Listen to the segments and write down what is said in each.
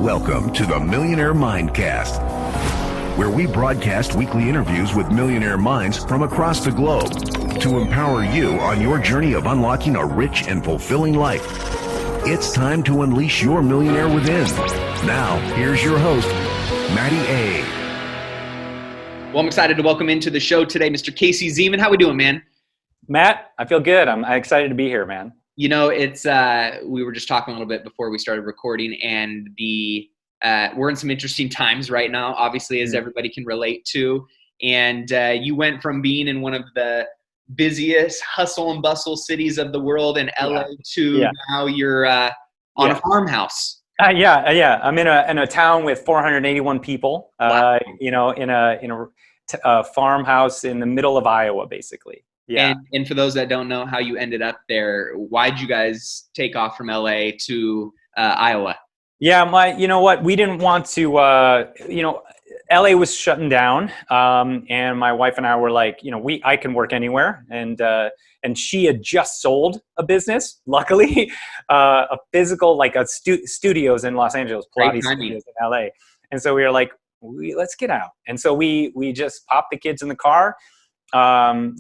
Welcome to the Millionaire Mindcast, where we broadcast weekly interviews with millionaire minds from across the globe to empower you on your journey of unlocking a rich and fulfilling life. It's time to unleash your millionaire within. Now, here's your host, Matty A. Well, I'm excited to welcome into the show today, Mr. Casey Zeman. How we doing, man? Matt, I feel good. I'm excited to be here, man. You know, it's we were just talking a little bit before we started recording, and we're in some interesting times right now, obviously, as everybody can relate to. And you went from being in one of the busiest hustle and bustle cities of the world in LA to now you're on a farmhouse. Yeah. I'm in a town with 481 people. Wow. In a farmhouse in the middle of Iowa, basically. Yeah. And for those that don't know how you ended up there, why'd you guys take off from LA to Iowa? Yeah, you know what? We didn't want to, LA was shutting down. And my wife and I were like, I can work anywhere. And she had just sold a business, luckily, a physical, like a studios in Los Angeles, Pilates studios in LA. And so we were like, let's get out. And so we just popped the kids in the car.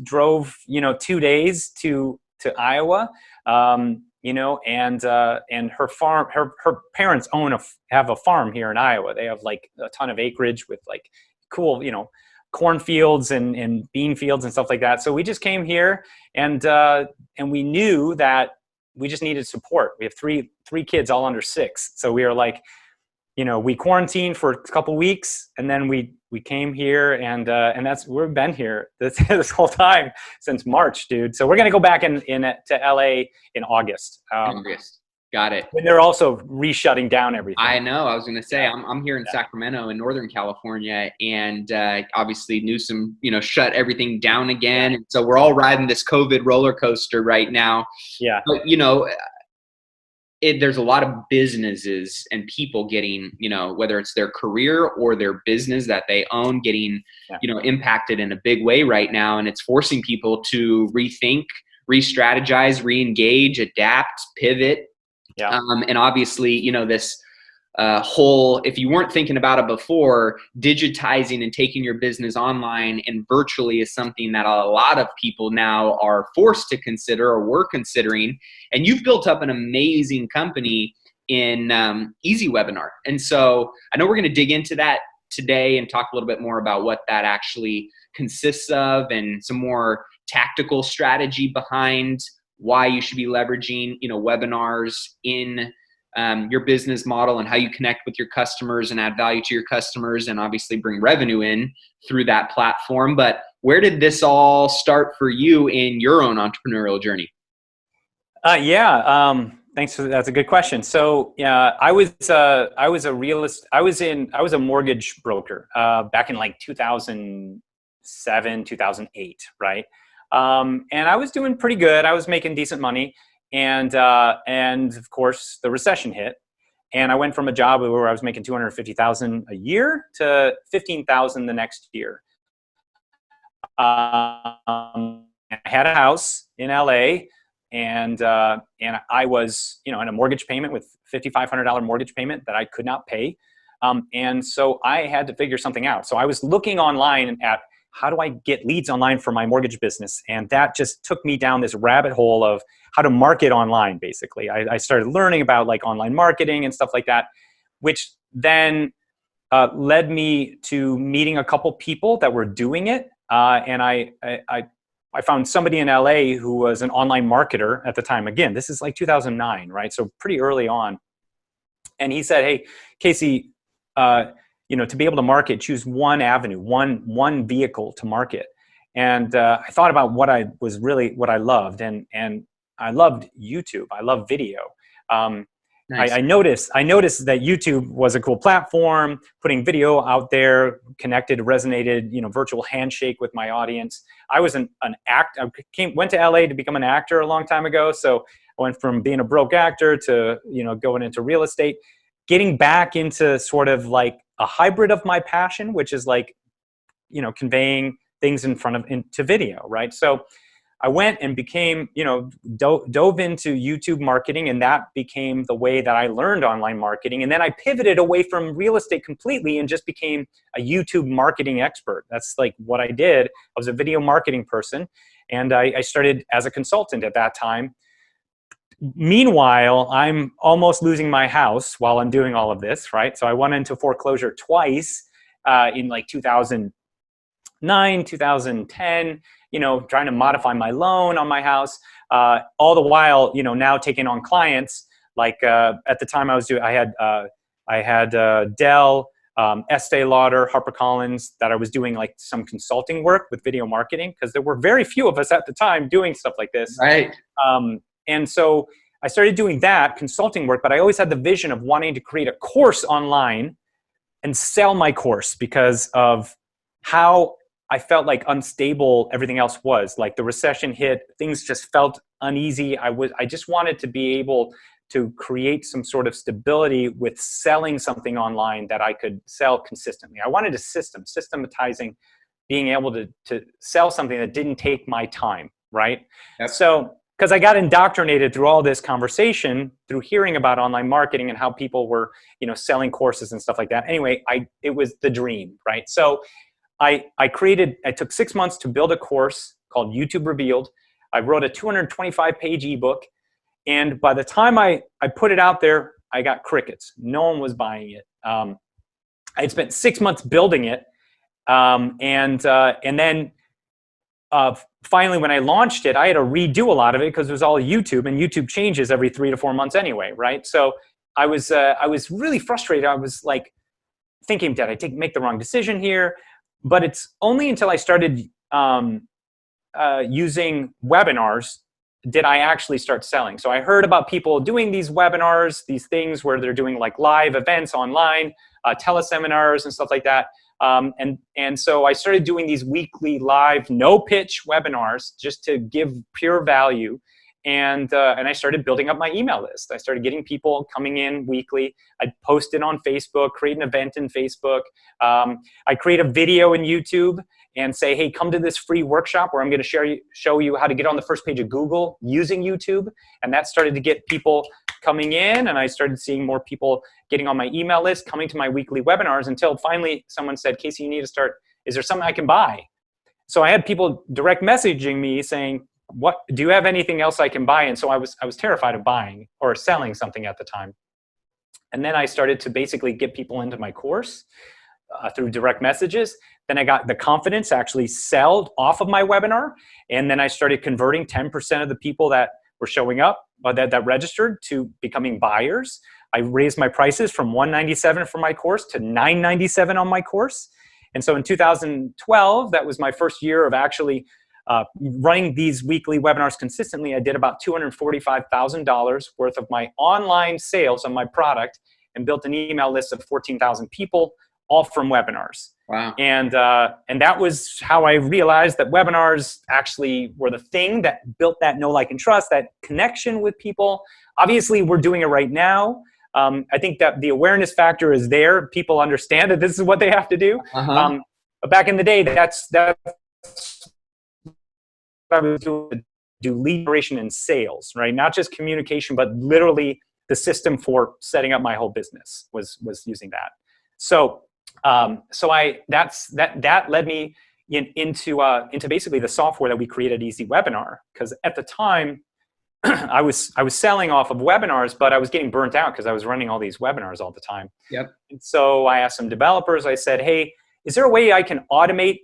Drove 2 days to Iowa, and her farm, her parents have a farm here in Iowa. They have like a ton of acreage with like cool, cornfields and bean fields and stuff like that. So we just came here and we knew that we just needed support. We have three kids all under 6. So we were like, we quarantined for a couple weeks and then we came here and we've been here this whole time since March, dude. So we're going to go back to LA in August. August. Got it. When they're also re-shutting down everything. I know. I was going to say, I'm here in Sacramento in Northern California, and obviously Newsom, shut everything down again. And so we're all riding this COVID roller coaster right now. Yeah. But, there's a lot of businesses and people getting, whether it's their career or their business that they own, getting, impacted in a big way right now. And it's forcing people to rethink, re-strategize, re-engage, adapt, pivot. Yeah. And obviously, this whole, if you weren't thinking about it before, digitizing and taking your business online and virtually is something that a lot of people now are forced to consider or were considering. And you've built up an amazing company in EasyWebinar. And so I know we're going to dig into that today and talk a little bit more about what that actually consists of and some more tactical strategy behind why you should be leveraging, webinars in your business model and how you connect with your customers and add value to your customers and obviously bring revenue in through that platform. But where did this all start for you in your own entrepreneurial journey? Thanks for that. That's a good question. So I was a realist. I was a mortgage broker back in like 2007, 2008, right? And I was doing pretty good. I was making decent money. And of course the recession hit, and I went from a job where I was making $250,000 a year to $15,000 the next year. I had a house in LA, and I was, in a mortgage payment with $5,500 mortgage payment that I could not pay. And so I had to figure something out. So I was looking online at how do I get leads online for my mortgage business? And that just took me down this rabbit hole of how to market online, basically. I started learning about like online marketing and stuff like that, which then led me to meeting a couple people that were doing it. And I found somebody in LA who was an online marketer at the time. Again, this is like 2009, right? So pretty early on. And he said, hey, Casey, to be able to market, choose one avenue, one vehicle to market. And I thought about what I loved, and I loved YouTube. I love video. Nice. I noticed that YouTube was a cool platform, putting video out there, connected, resonated, virtual handshake with my audience. I was an actor. Went to LA to become an actor a long time ago. So I went from being a broke actor to, going into real estate, getting back into sort of like a hybrid of my passion, which is like, conveying things into video, right? So I went and became, dove into YouTube marketing, and that became the way that I learned online marketing. And then I pivoted away from real estate completely and just became a YouTube marketing expert. That's like what I did. I was a video marketing person, and I started as a consultant at that time. Meanwhile, I'm almost losing my house while I'm doing all of this, right? So I went into foreclosure twice in like 2009, 2010, trying to modify my loan on my house, all the while, now taking on clients. Like at the time I had Dell, Estee Lauder, HarperCollins, that I was doing like some consulting work with video marketing, because there were very few of us at the time doing stuff like this. Right. And so I started doing that consulting work, but I always had the vision of wanting to create a course online and sell my course because of how I felt like unstable everything else was. Like the recession hit, things just felt uneasy. I just wanted to be able to create some sort of stability with selling something online that I could sell consistently. I wanted a systematizing, being able to sell something that didn't take my time, right? Yep. So, because I got indoctrinated through all this conversation, through hearing about online marketing and how people were, selling courses and stuff like that. Anyway, it was the dream, right? So I took 6 months to build a course called YouTube Revealed. I wrote a 225-page ebook. And by the time I put it out there, I got crickets. No one was buying it. I had spent 6 months building it. And then finally, when I launched it, I had to redo a lot of it because it was all YouTube, and YouTube changes every 3 to 4 months anyway, right? So I was really frustrated. I was like thinking, did I make the wrong decision here? But it's only until I started using webinars did I actually start selling. So I heard about people doing these webinars, these things where they're doing like live events online, teleseminars and stuff like that. And so I started doing these weekly live no pitch webinars just to give pure value. And I started building up my email list. I started getting people coming in weekly. I'd post it on Facebook, create an event in Facebook. I create a video in YouTube and say, hey, come to this free workshop where I'm going to show you how to get on the first page of Google using YouTube. And that started to get people coming in, and I started seeing more people getting on my email list, coming to my weekly webinars, until finally someone said, Casey, you need to start, is there something I can buy? So I had people direct messaging me saying, what, do you have anything else I can buy? And so I was terrified of buying or selling something at the time. And then I started to basically get people into my course through direct messages. Then I got the confidence to actually sell off of my webinar. And then I started converting 10% of the people that were showing up, that registered, to becoming buyers. I raised my prices from $197 for my course to $997 on my course. And so in 2012, that was my first year of actually running these weekly webinars consistently. I did about $245,000 worth of my online sales on my product and built an email list of 14,000 people, all from webinars. Wow. And that was how I realized that webinars actually were the thing that built that know, like, and trust, that connection with people. Obviously, we're doing it right now. I think that the awareness factor is there. People understand that this is what they have to do. But back in the day, that's what I was doing, to do lead generation and sales, right? Not just communication, but literally the system for setting up my whole business was using that. So that led me into basically the software that we created, EasyWebinar, because at the time I was selling off of webinars, but I was getting burnt out because I was running all these webinars all the time. Yep. And so I asked some developers. I said, hey, is there a way I can automate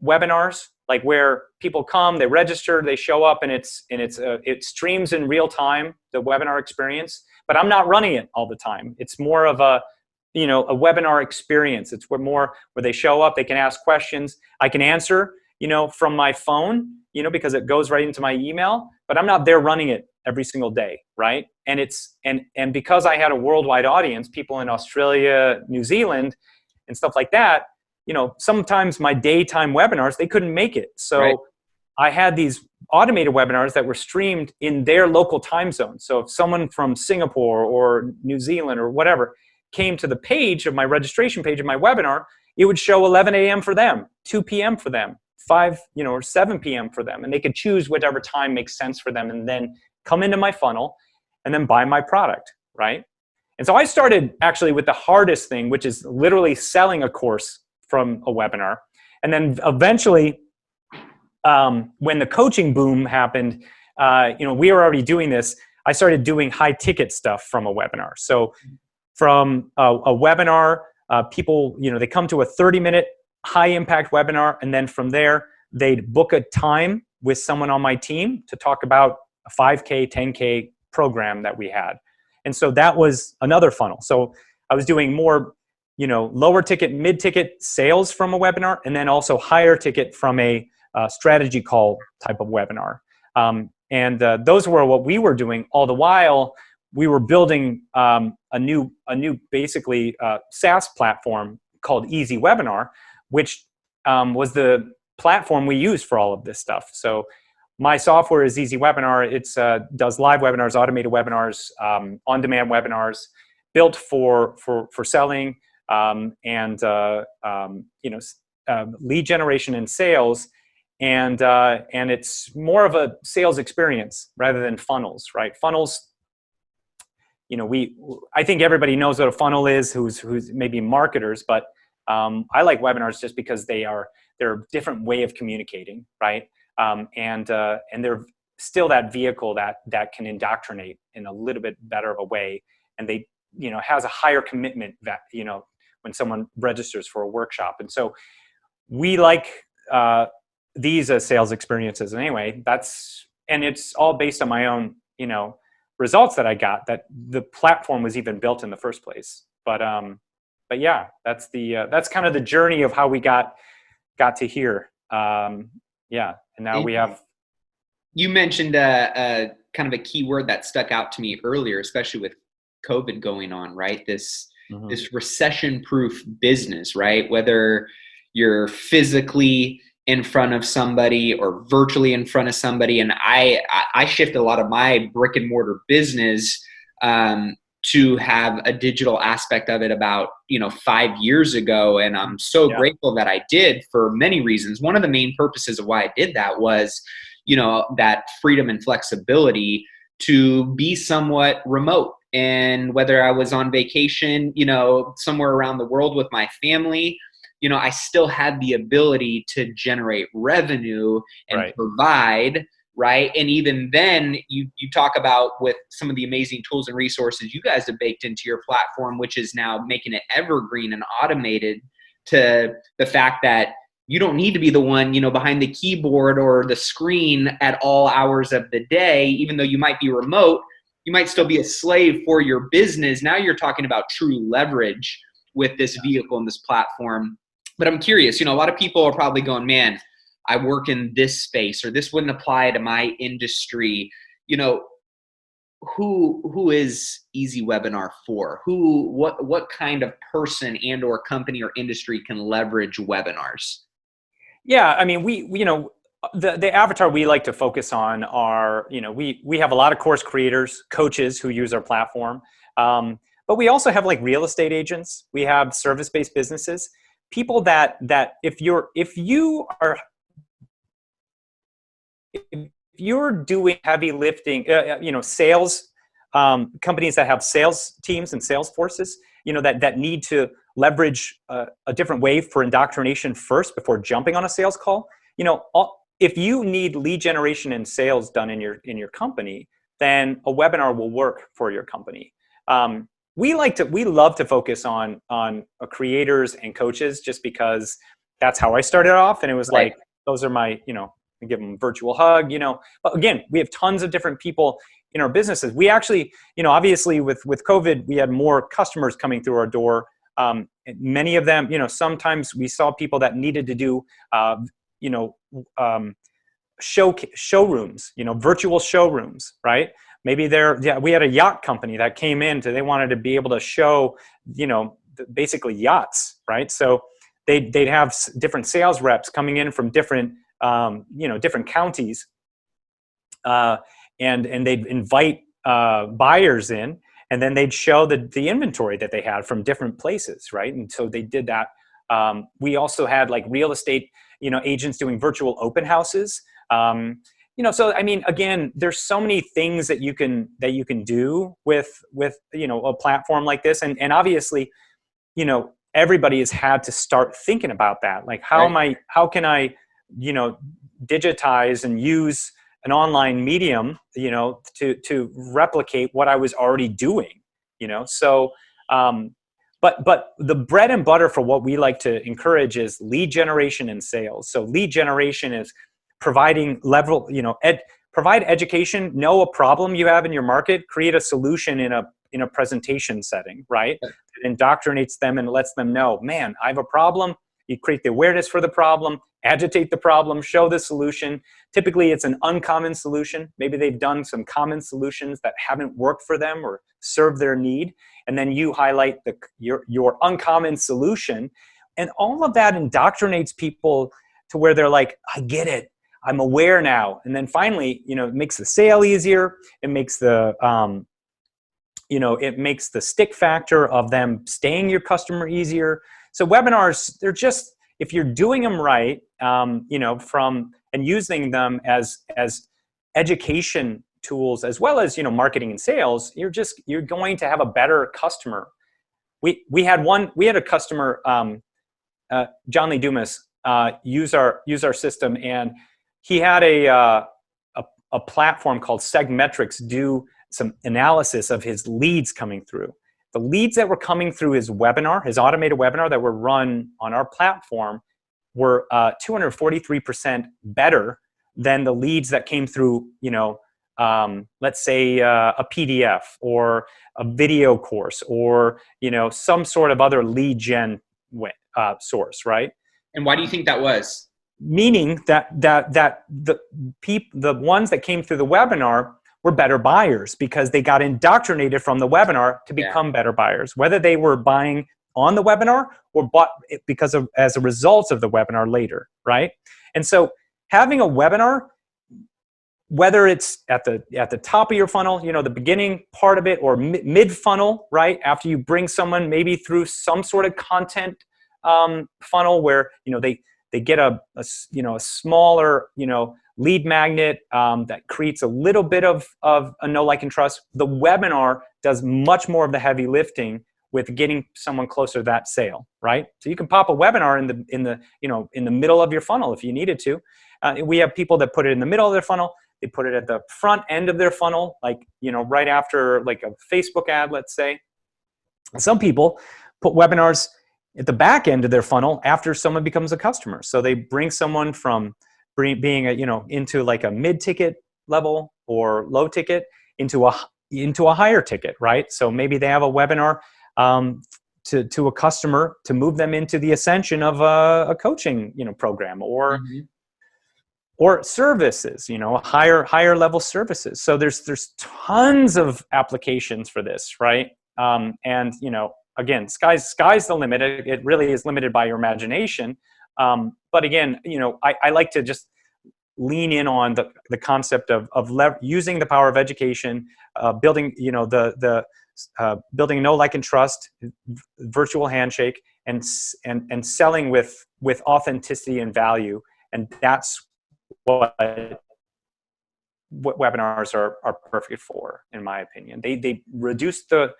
webinars, like where people come, they register, they show up, and it streams in real time, the webinar experience, but I'm not running it all the time. It's more of a webinar experience. It's where they show up, they can ask questions. I can answer, from my phone, because it goes right into my email, but I'm not there running it every single day, right? And and because I had a worldwide audience, people in Australia, New Zealand, and stuff like that, sometimes my daytime webinars, they couldn't make it. So right. I had these automated webinars that were streamed in their local time zone. So if someone from Singapore or New Zealand or whatever came to the page of my registration page of my webinar, it would show 11 a.m. for them, 2 p.m. for them, or 7 p.m. for them, and they could choose whatever time makes sense for them, and then come into my funnel and then buy my product, right? And so I started actually with the hardest thing, which is literally selling a course from a webinar. And then eventually, when the coaching boom happened, we were already doing this. I started doing high ticket stuff from a webinar. So from a webinar, people, they come to a 30-minute high impact webinar, and then from there, they'd book a time with someone on my team to talk about a 5K, 10K program that we had. And so that was another funnel. So I was doing more, lower ticket, mid ticket sales from a webinar, and then also higher ticket from a strategy call type of webinar. And those were what we were doing. All the while, we were building a new basically SaaS platform called EasyWebinar, which was the platform we used for all of this stuff. So my software is EasyWebinar. It does live webinars, automated webinars, on-demand webinars, built for selling and lead generation and sales. And it's more of a sales experience rather than funnels, right? Funnels, I think everybody knows what a funnel is who's maybe marketers, but I like webinars just because they're a different way of communicating, right? And they're still that vehicle that can indoctrinate in a little bit better of a way, and they has a higher commitment that when someone registers for a workshop. And so we like these as sales experiences. And anyway, and it's all based on my own results that I got, that the platform was even built in the first place. But yeah, that's kind of the journey of how we got to here. Yeah, and now we have. You mentioned kind of a key word that stuck out to me earlier, especially with COVID going on, right? This recession-proof business, right? Whether you're physically in front of somebody or virtually in front of somebody, and I shifted a lot of my brick and mortar business to have a digital aspect of it about 5 years ago, and I'm so grateful that I did for many reasons. One of the main purposes of why I did that was that freedom and flexibility to be somewhat remote. And whether I was on vacation, somewhere around the world with my family, I still had the ability to generate revenue and provide, right? And even then, you talk about with some of the amazing tools and resources you guys have baked into your platform, which is now making it evergreen and automated, to the fact that you don't need to be the one, behind the keyboard or the screen at all hours of the day. Even though you might be remote, you might still be a slave for your business. Now you're talking about true leverage with this vehicle and this platform. But I'm curious, a lot of people are probably going, man, I work in this space, or this wouldn't apply to my industry. Who is EasyWebinar for? What kind of person and or company or industry can leverage webinars? Yeah, I mean, we the avatar we like to focus on are, we have a lot of course creators, coaches who use our platform, but we also have like real estate agents. We have service-based businesses, people that if you're doing heavy lifting, sales, companies that have sales teams and sales forces, that need to leverage a different way for indoctrination first before jumping on a sales call. If you need lead generation and sales done in your company, then a webinar will work for your company. We love to focus on creators and coaches, just because that's how I started off, and it was like, those are my, I give them a virtual hug, But again, we have tons of different people in our businesses. We actually, obviously with COVID, we had more customers coming through our door. Many of them, sometimes we saw people that needed to do, showrooms, virtual showrooms, right? Maybe we had a yacht company that came in they wanted to be able to show, basically yachts, right? So they'd have different sales reps coming in from different, different counties, and they'd invite buyers in, and then they'd show the inventory that they had from different places, right? And so they did that. We also had like real estate, agents doing virtual open houses. So I mean, again, there's so many things that you can do with a platform like this, and obviously, everybody has had to start thinking about that. Like, how can I digitize and use an online medium, to replicate what I was already doing, so. But the bread and butter for what we like to encourage is lead generation and sales. So lead generation is providing provide education, know a problem you have in your market, create a solution in a presentation setting, right? It indoctrinates them and lets them know, man, I have a problem. You create the awareness for the problem, agitate the problem, show the solution. Typically, it's an uncommon solution. Maybe they've done some common solutions that haven't worked for them or served their need. And then you highlight your uncommon solution. And all of that indoctrinates people to where they're like, I get it. I'm aware now. And then finally, it makes the sale easier. It makes the, it makes the stick factor of them staying your customer easier. So webinars, they're just, if you're doing them right, and using them as education tools as well as marketing and sales, you're going to have a better customer. We had a customer, John Lee Dumas, use our system, and he had a platform called Segmetrics do some analysis of his leads coming through. The leads that were coming through his webinar, his automated webinar that were run on our platform, were 243% better than the leads that came through, let's say a PDF or a video course or some sort of other lead gen source, right? And why do you think that was? Meaning that the ones that came through the webinar were better buyers because they got indoctrinated from the webinar to become better buyers, whether they were buying on the webinar or bought as a result of the webinar later, right? And so having a webinar, whether it's at the top of your funnel, the beginning part of it, or mid funnel, right? After you bring someone maybe through some sort of content funnel where they get a smaller lead magnet that creates a little bit of a know, like, and trust. The webinar does much more of the heavy lifting with getting someone closer to that sale, right? So you can pop a webinar in the middle of your funnel if you needed to. We have people that put it in the middle of their funnel. They put it at the front end of their funnel, like right after like a Facebook ad, let's say. Some people put webinars at the back end of their funnel after someone becomes a customer. So they bring someone from being into like a mid-ticket level or low ticket into a higher ticket, right? So maybe they have a webinar to a customer to move them into the ascension of a coaching program or services, higher level services. So there's tons of applications for this, right? And again, sky's the limit. It really is limited by your imagination. But again, I like to just lean in on the concept of using the power of education, building, building know, like, and trust, virtual handshake, and selling with authenticity and value. And that's what webinars are perfect for, in my opinion. They reduce the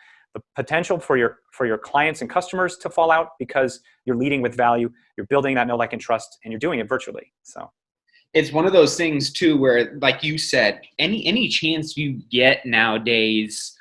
potential for your clients and customers to fall out because you're leading with value, you're building that know, like, and trust, and you're doing it virtually. So it's one of those things too where, like you said, any chance you get nowadays,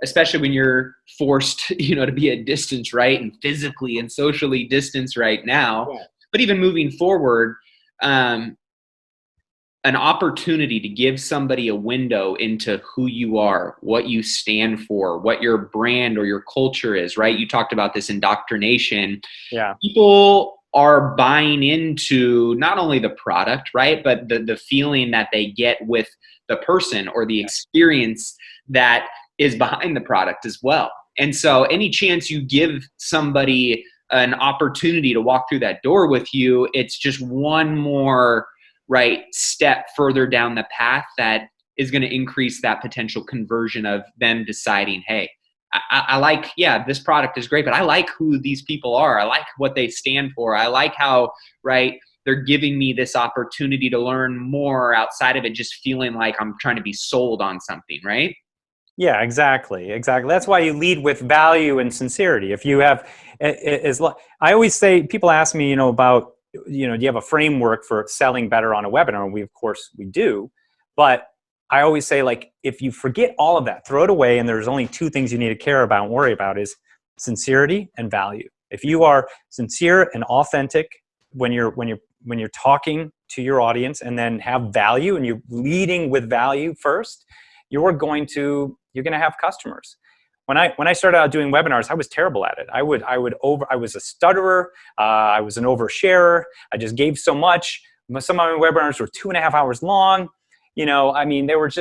especially when you're forced to be at distance, right, and physically and socially distanced right now, but even moving forward, an opportunity to give somebody a window into who you are, what you stand for, what your brand or your culture is, right? You talked about this indoctrination. Yeah. People are buying into not only the product, right, but the feeling that they get with the person or the experience that is behind the product as well. And so any chance you give somebody an opportunity to walk through that door with you, it's just one more step further down the path that is going to increase that potential conversion of them deciding, hey, I like, this product is great, but I like who these people are. I like what they stand for. I like how, they're giving me this opportunity to learn more outside of it just feeling like I'm trying to be sold on something, right? Yeah, exactly. That's why you lead with value and sincerity. If you have, I always say, people ask me, about, do you have a framework for selling better on a webinar? And of course we do, but I always say, like, if you forget all of that, throw it away, and there's only two things you need to care about and worry about is sincerity and value. If you are sincere and authentic when you're talking to your audience, and then have value, and you're leading with value first, you're going to have customers. When I started out doing webinars, I was terrible at it. I was a stutterer. I was an oversharer. I just gave so much. Some of my webinars were 2.5 hours long. I mean, it was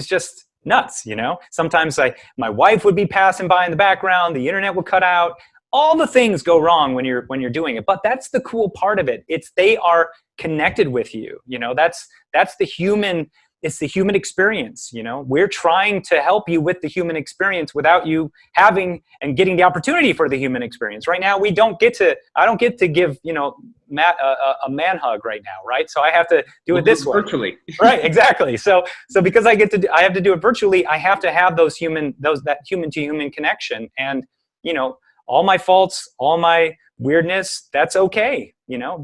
just nuts. Sometimes my wife would be passing by in the background. The internet would cut out. All the things go wrong when you're doing it. But that's the cool part of it. They are connected with you. That's the human. It's the human experience. We're trying to help you with the human experience without you having and getting the opportunity for the human experience. Right now, I don't get to give, Matt a man hug right now, right? So I have to do it this way. Virtually. Right, exactly. So because I have to do it virtually, I have to have that human to human connection. And, all my faults, all my weirdness, that's okay,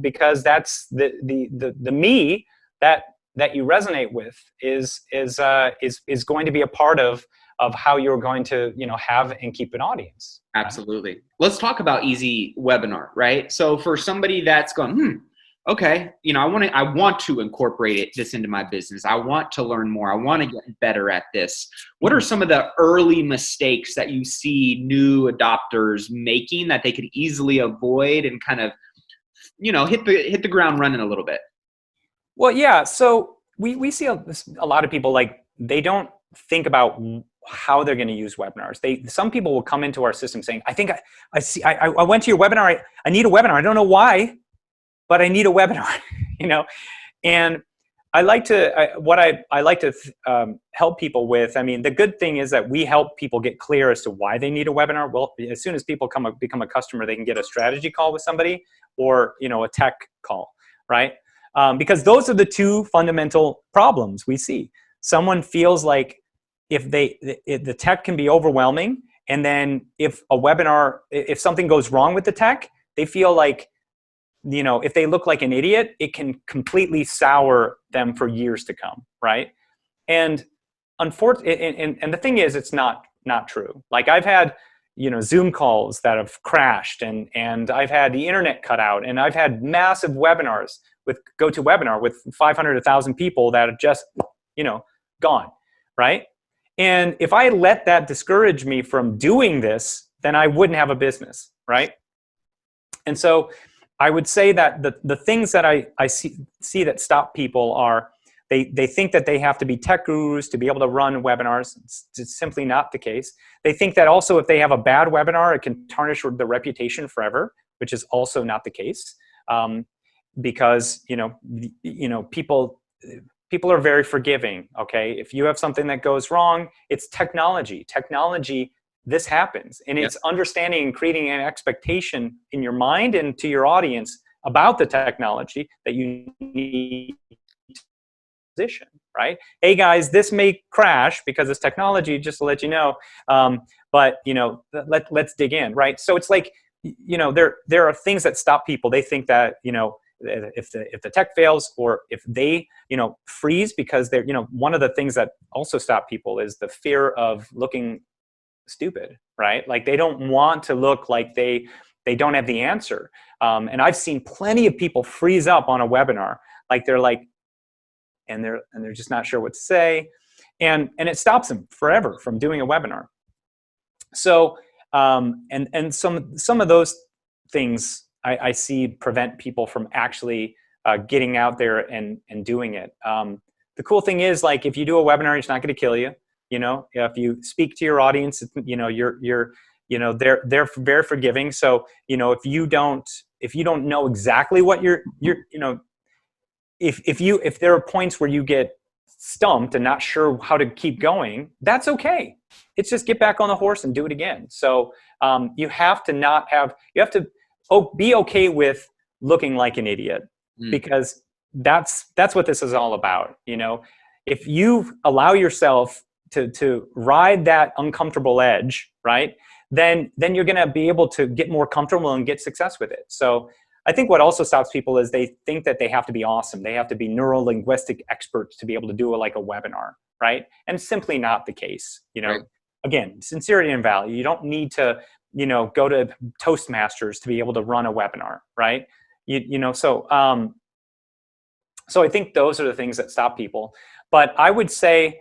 because that's the me that you resonate with is going to be a part of how you're going to have and keep an audience. Absolutely. Let's talk about EasyWebinar, right? So for somebody that's going, okay, I want to incorporate this into my business. I want to learn more. I want to get better at this. What are some of the early mistakes that you see new adopters making that they could easily avoid and kind of, hit the ground running a little bit? Well, yeah. So we see a lot of people, like, they don't think about how they're going to use webinars. Some people will come into our system saying, I think I went to your webinar. I need a webinar. I don't know why, but I need a webinar, and I like to help people with. I mean, the good thing is that we help people get clear as to why they need a webinar. Well, as soon as people become a customer, they can get a strategy call with somebody, or a tech call, right? Because those are the two fundamental problems we see. Someone feels like if the tech can be overwhelming, and then if something goes wrong with the tech, they feel like, if they look like an idiot, it can completely sour them for years to come, right? And unfortunately, and the thing is, it's not true. Like, I've had Zoom calls that have crashed, and I've had the internet cut out, and I've had massive webinars with GoToWebinar with 500 to 1,000 people that have just gone, right? And if I let that discourage me from doing this, then I wouldn't have a business, right? And so I would say that the things that I see that stop people are they think that they have to be tech gurus to be able to run webinars. It's simply not the case. They think that also if they have a bad webinar, it can tarnish the reputation forever, which is also not the case. Because people are very forgiving. Okay, if you have something that goes wrong, it's technology. This happens, and it's understanding and creating an expectation in your mind and to your audience about the technology that you need to position, right? Hey guys, this may crash because it's technology, just to let you know. But let's dig in, right? So it's like, there are things that stop people. They think that if the tech fails, or if they freeze, because they're one of the things that also stop people is the fear of looking stupid, right? Like, they don't want to look like they don't have the answer. And I've seen plenty of people freeze up on a webinar, like they're just not sure what to say, and it stops them forever from doing a webinar. So and some of those things I see prevent people from actually getting out there and doing it. The cool thing is, like, if you do a webinar, it's not going to kill you. If you speak to your audience, they're very forgiving. So, if you don't know exactly what if there are points where you get stumped and not sure how to keep going, that's okay. It's just get back on the horse and do it again. So, you have to be okay with looking like an idiot, because that's what this is all about. If you allow yourself to ride that uncomfortable edge, right, then you're going to be able to get more comfortable and get success with it. So I think what also stops people is they think that they have to be awesome. They have to be neuro-linguistic experts to be able to do like a webinar, right? And simply not the case. Right. Again, sincerity and value. You don't need to, go to Toastmasters to be able to run a webinar, right? So I think those are the things that stop people. But I would say,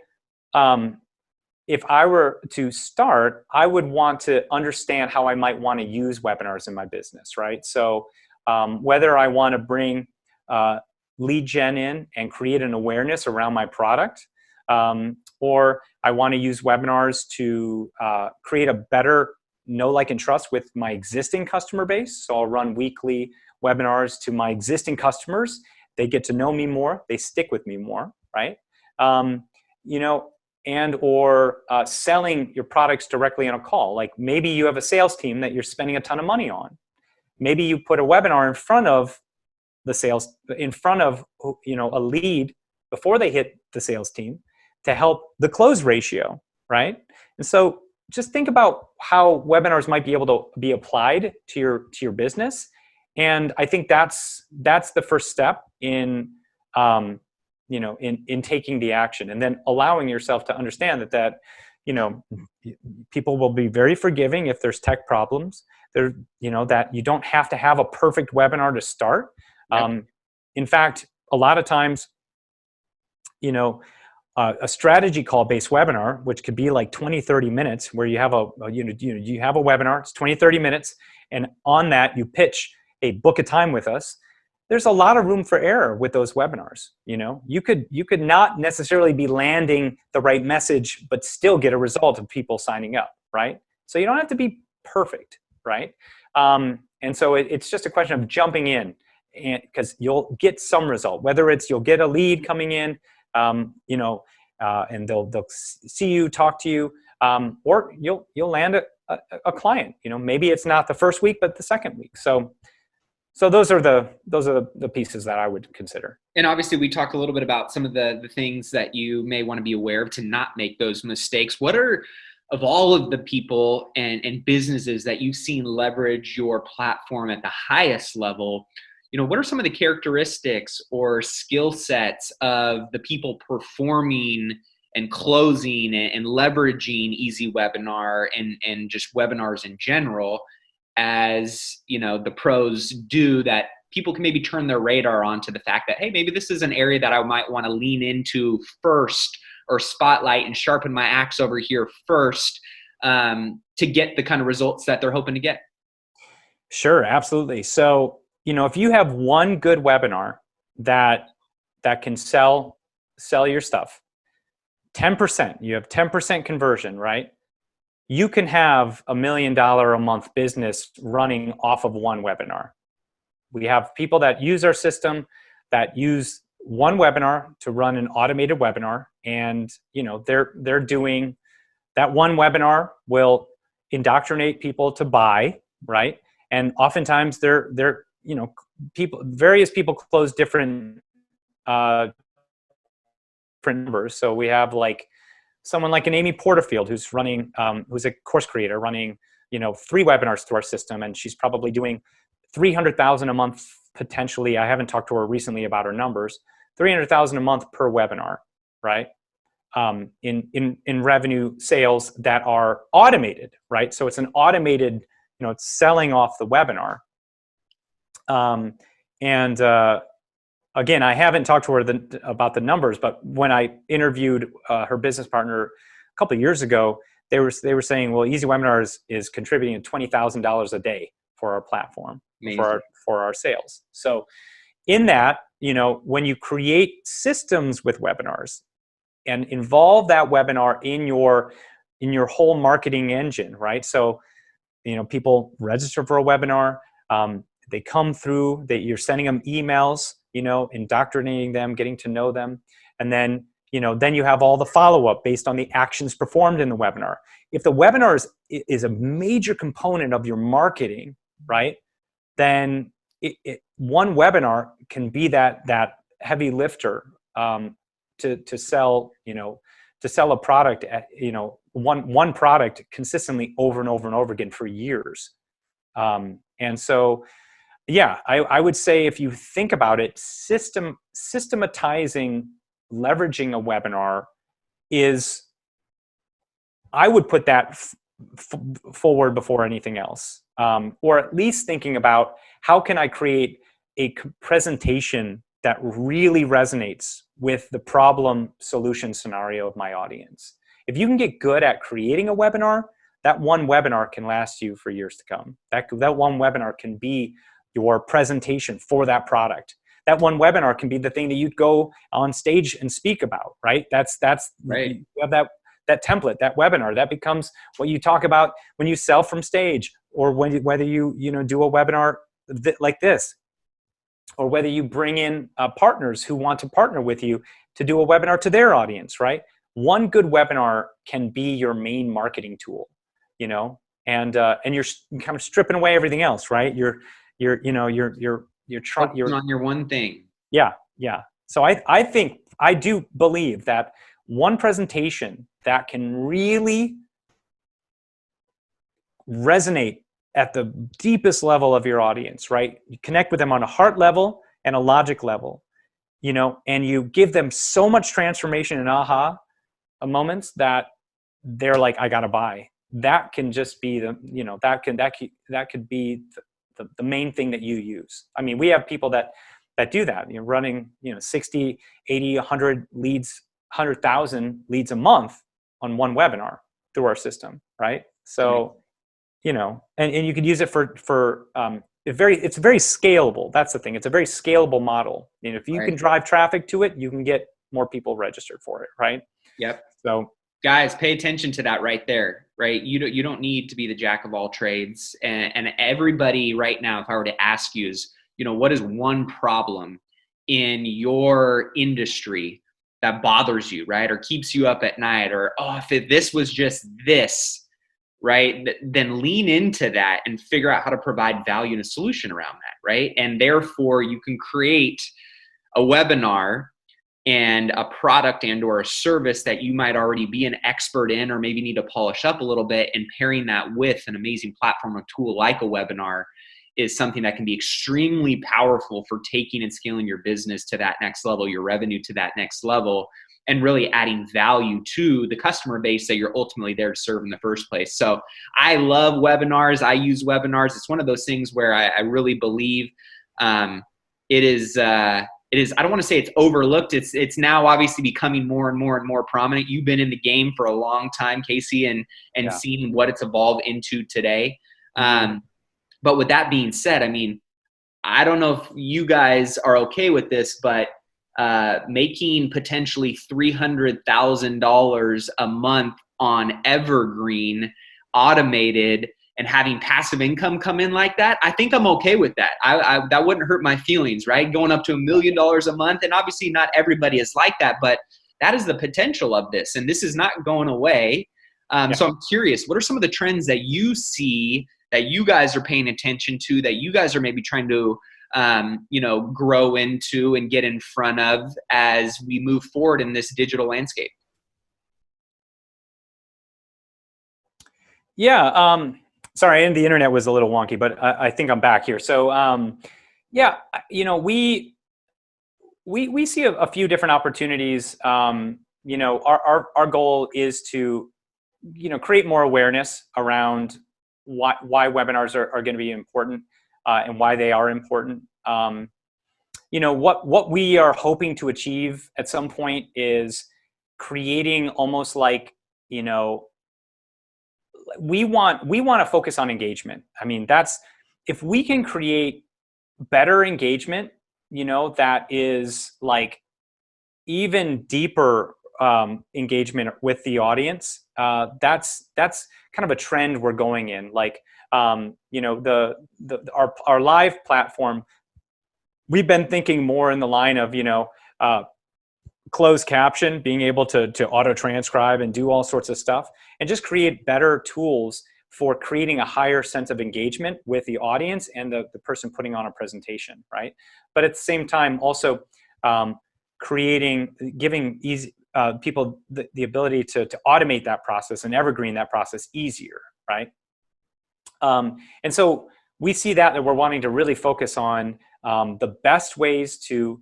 if I were to start, I would want to understand how I might want to use webinars in my business, right? So whether I want to bring lead gen in and create an awareness around my product, or I want to use webinars to create a better know, like, and trust with my existing customer base. So I'll run weekly webinars to my existing customers. They get to know me more. They stick with me more, right? And or selling your products directly on a call. Like maybe you have a sales team that you're spending a ton of money on. Maybe you put a webinar in front of the sales, in front of a lead before they hit the sales team to help the close ratio, right? And so just think about how webinars might be able to be applied to your business. And I think that's the first step in in taking the action, and then allowing yourself to understand that people will be very forgiving if there's tech problems. That you don't have to have a perfect webinar to start. Yep. In fact, a lot of times, a strategy call based webinar, which could be like 20, 30 minutes, where you have you have a webinar, it's 20, 30 minutes. And on that you pitch a book a time with us. There's a lot of room for error with those webinars. You could not necessarily be landing the right message, but still get a result of people signing up, right? So you don't have to be perfect, right? And so it's just a question of jumping in, and because you'll get some result, whether it's you'll get a lead coming in, and they'll see you, talk to you, or you'll land a client. Maybe it's not the first week, but the second week. So those are the pieces that I would consider. And obviously we talked a little bit about some of the things that you may want to be aware of to not make those mistakes. What are, of all of the people and businesses that you've seen leverage your platform at the highest level, what are some of the characteristics or skill sets of the people performing and closing and leveraging EasyWebinar and just webinars in general, as the pros do, that people can maybe turn their radar onto the fact that, hey, maybe this is an area that I might want to lean into first, or spotlight and sharpen my axe over here first, to get the kind of results that they're hoping to get? Sure, absolutely. So, if you have one good webinar that can sell your stuff, 10%, you have 10% conversion, right? You can have $1 million a month business running off of one webinar. We have people that use our system that use one webinar to run an automated webinar, and they're doing that. One webinar will indoctrinate people to buy, right? And oftentimes they're various people close different numbers. So we have someone like an Amy Porterfield who's running, who's a course creator running, 3 webinars through our system, and she's probably doing $300,000 a month potentially. I haven't talked to her recently about her numbers. $300,000 a month per webinar, right? In revenue sales that are automated, right? So it's an automated, it's selling off the webinar. Again, I haven't talked to her about the numbers, but when I interviewed her business partner a couple of years ago, they were saying, well, EasyWebinar is contributing $20,000 a day for our platform. Amazing. for our sales. So in that, when you create systems with webinars and involve that webinar in your whole marketing engine, right? So, people register for a webinar, they come through, you're sending them emails, indoctrinating them, getting to know them. And then, then you have all the follow-up based on the actions performed in the webinar. If the webinar is a major component of your marketing, right, then one webinar can be that heavy lifter to sell, to sell a product at, one product consistently over and over and over again for years. And so, yeah, I would say if you think about it, systematizing, leveraging a webinar is, I would put that forward before anything else. Or at least thinking about how can I create a presentation that really resonates with the problem solution scenario of my audience. If you can get good at creating a webinar, that one webinar can last you for years to come. That one webinar can be your presentation for that product. That one webinar can be the thing that you'd go on stage and speak about, right? That's right. You have that template, that webinar, that becomes what you talk about when you sell from stage, or whether you do a webinar like this, or whether you bring in partners who want to partner with you to do a webinar to their audience, right? One good webinar can be your main marketing tool, and you're kind of stripping away everything else, right? You're trying on your one thing. Yeah. So I do believe that one presentation that can really resonate at the deepest level of your audience, right? You connect with them on a heart level and a logic level, and you give them so much transformation and aha moments that they're like, I gotta buy. That can just be that could be the main thing that you use. I mean, we have people that do that. You're running, 60, 80, 100 leads, 100,000 leads a month on one webinar through our system, right? So, and you could use it for it's very scalable. That's the thing. It's a very scalable model. If you can drive traffic to it, you can get more people registered for it, right? Yep. So guys, pay attention to that right there, right? You don't need to be the jack of all trades. And everybody right now, if I were to ask you is, what is one problem in your industry that bothers you, right? Or keeps you up at night, or, if this was just this, right? Then lean into that and figure out how to provide value and a solution around that, right? And therefore you can create a webinar and a product and or a service that you might already be an expert in, or maybe need to polish up a little bit, and pairing that with an amazing platform or tool like a webinar is something that can be extremely powerful for taking and scaling your business to that next level, your revenue to that next level, and really adding value to the customer base that you're ultimately there to serve in the first place. So I love webinars. I use webinars. It's one of those things where I really believe it is, I don't want to say it's overlooked. It's now obviously becoming more and more and more prominent. You've been in the game for a long time, Casey, and seen what it's evolved into today. But with that being said, I mean, I don't know if you guys are okay with this, but making potentially $300,000 a month on evergreen, automated, and having passive income come in like that, I think I'm okay with that. That wouldn't hurt my feelings, right? Going up to $1 million a month, and obviously not everybody is like that, but that is the potential of this, and this is not going away. So I'm curious, what are some of the trends that you see that you guys are paying attention to, that you guys are maybe trying to grow into and get in front of as we move forward in this digital landscape? Yeah. Sorry, and the internet was a little wonky, but I think I'm back here. So, we see a few different opportunities. Our goal is to, create more awareness around why webinars are going to be important and why they are important. What we are hoping to achieve at some point is creating almost like, we want to focus on engagement. I mean, if we can create better engagement, that is like even deeper engagement with the audience. That's kind of a trend we're going in. Like, our live platform, we've been thinking more in the line of, closed caption, being able to auto transcribe and do all sorts of stuff, and just create better tools for creating a higher sense of engagement with the audience and the person putting on a presentation, right? But at the same time, also giving people the ability to automate that process and evergreen that process easier, right? And so we see that we're wanting to really focus on the best ways to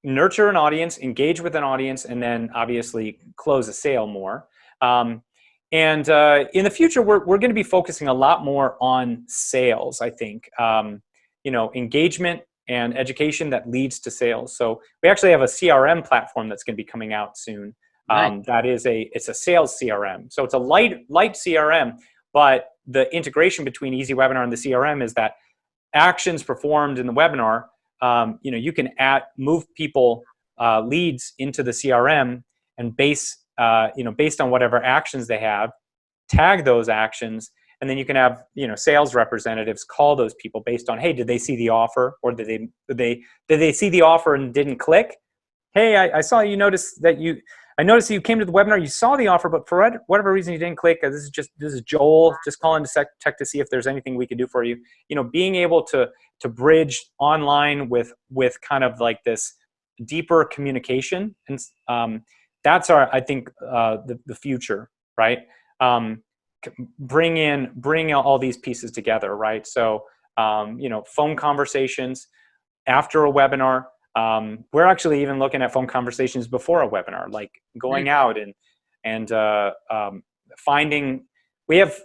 nurture an audience, engage with an audience, and then obviously close a sale more. And in the future, we're going to be focusing a lot more on sales, I think. Engagement and education that leads to sales. So we actually have a CRM platform that's going to be coming out soon. Right. It's a sales CRM. So it's a light CRM, but the integration between EasyWebinar and the CRM is that actions performed in the webinar, you can move people leads into the CRM and based on whatever actions they have, tag those actions, and then you can have sales representatives call those people based on, hey, did they see the offer, or did they see the offer and didn't click? Hey, I noticed that you came to the webinar, you saw the offer, but for whatever reason you didn't click. This is Joel, just calling to check to see if there's anything we can do for you. Being able to bridge online with kind of like this deeper communication, and that's I think the future, right? Bring all these pieces together, right? So phone conversations after a webinar. We're actually even looking at phone conversations before a webinar, like going out and finding. We have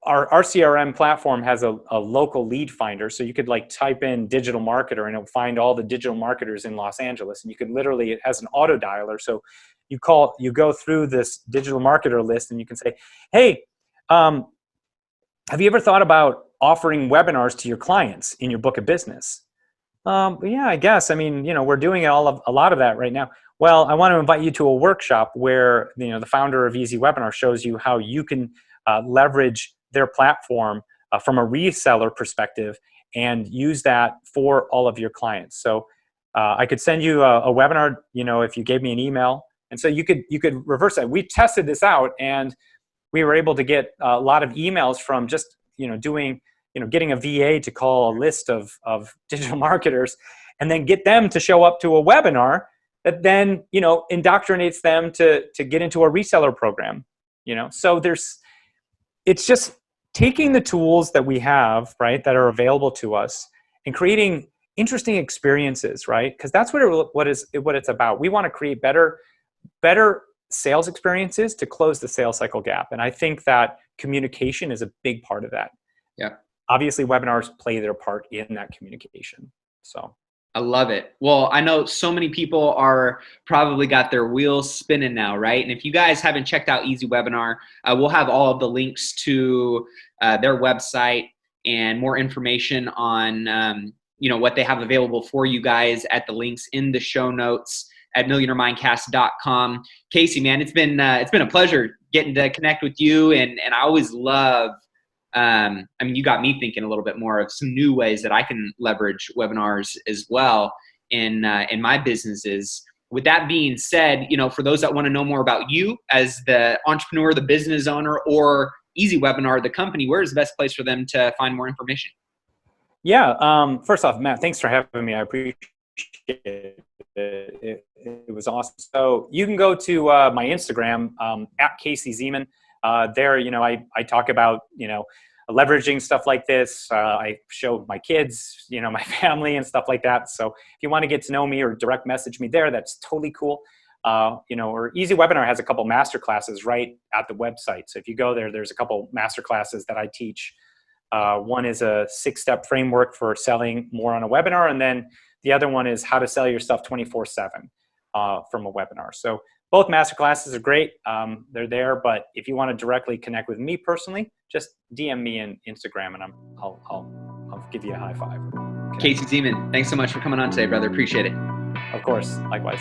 our CRM platform has a local lead finder, so you could like type in digital marketer and it'll find all the digital marketers in Los Angeles, and you could literally, it has an auto dialer, so you go through this digital marketer list and you can say, hey, have you ever thought about offering webinars to your clients in your book of business? Yeah, I guess. I mean, we're doing a lot of that right now. Well, I want to invite you to a workshop where, the founder of EasyWebinar shows you how you can leverage their platform from a reseller perspective and use that for all of your clients. So I could send you a webinar, if you gave me an email. And so you could reverse that. We tested this out, and we were able to get a lot of emails from just, getting a VA to call a list of digital marketers and then get them to show up to a webinar that then, indoctrinates them to get into a reseller program, So it's just taking the tools that we have, right, that are available to us and creating interesting experiences, right? Because that's what it's about. We want to create better sales experiences to close the sales cycle gap. And I think that communication is a big part of that. Yeah. Obviously, webinars play their part in that communication. So I love it. Well, I know so many people are probably got their wheels spinning now, right? And if you guys haven't checked out EasyWebinar, we'll have all of the links to their website and more information on what they have available for you guys at the links in the show notes at millionairemindcast.com. Casey, man, it's been a pleasure getting to connect with you, and I always love. You got me thinking a little bit more of some new ways that I can leverage webinars as well in my businesses. With that being said, for those that want to know more about you as the entrepreneur, the business owner, or EasyWebinar, the company, where is the best place for them to find more information? Yeah. First off, Matt, thanks for having me. I appreciate it. It was awesome. So you can go to my Instagram at Casey Zeman. There, I talk about, leveraging stuff like this. I show my kids, my family and stuff like that. So if you want to get to know me or direct message me there, that's totally cool. Or EasyWebinar has a couple masterclasses right at the website. So if you go there, there's a couple masterclasses that I teach. One is a 6-step framework for selling more on a webinar. And then the other one is how to sell your stuff 24/7 from a webinar. So both masterclasses are great. They're there, but if you want to directly connect with me personally, just DM me on Instagram, and I'll give you a high five. Okay. Casey Zeman, thanks so much for coming on today, brother. Appreciate it. Of course, likewise.